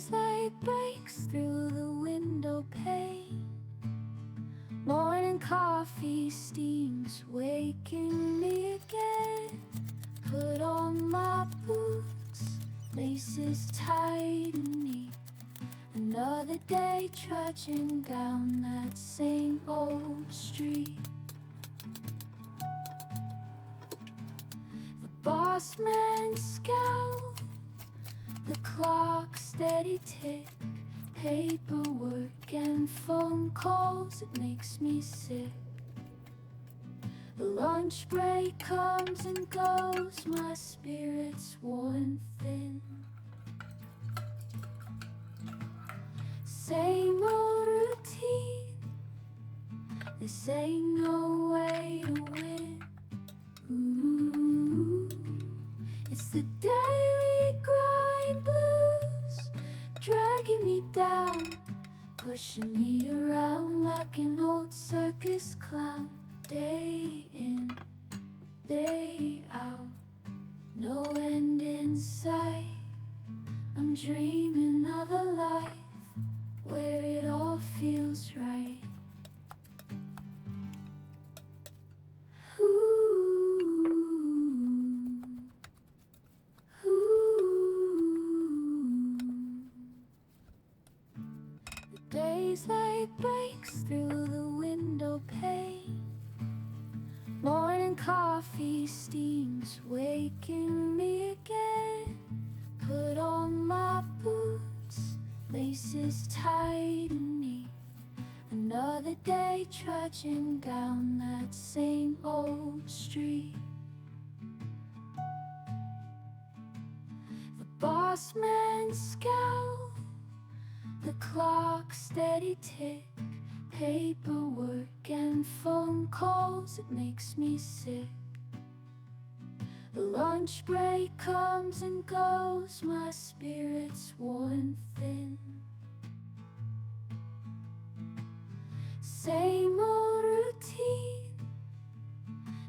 daylight breaks through the window pane. Morning coffee steams, waking me again. Put on my boots, laces tight and neat. Another day trudging down that same old street. The boss man scowl, the clock steady tick. Paperwork and phone calls, it makes me sick. The lunch break comes and goes, my spirit's worn thin. Same old routine, this ain't no way to win. Ooh, it's the daily grind blues, dragging me down, pushing me around like an old circus clown. Day in, day out, no end in sight. I'm dreaming of a life where it all feels right. Ooh, ooh. The day's light breaks through the window pane. Morning coffee steams, waking me again. Put on my boots, laces tight and neat. Another day trudging down that same old street. The boss man scowl, the clock steady tick. Paperwork and phone calls, it makes me sick. The lunch break comes and goes, my spirit's worn thin. Same old routine,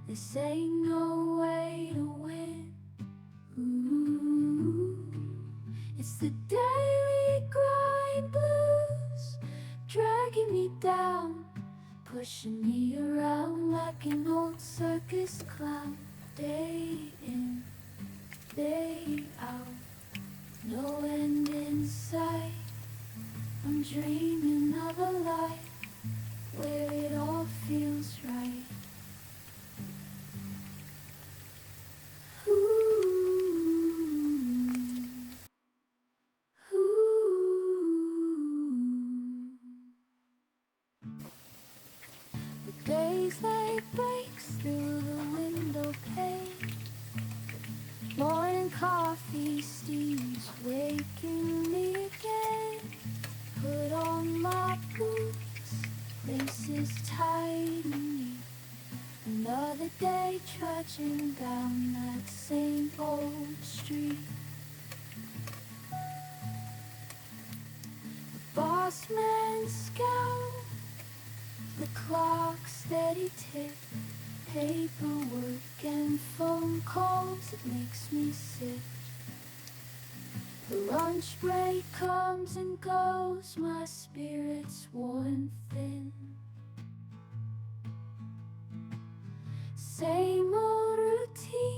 this ain't no way to win. Ooh, it's the daily grind blues, dragging me down, pushing me around like an old circus clown. Day in, day out, no end in sight. I'm dreaming of a life where it all feels right. Days light breaks through the window pane. Morning coffee steams, waking me again. Put on my boots, laces tight and neat. Another day trudging down that same old street. The boss man scowl, the clock steady tick. Paperwork and phone calls, it makes me sick. The lunch break comes and goes, my spirit's worn thin. Same old routine.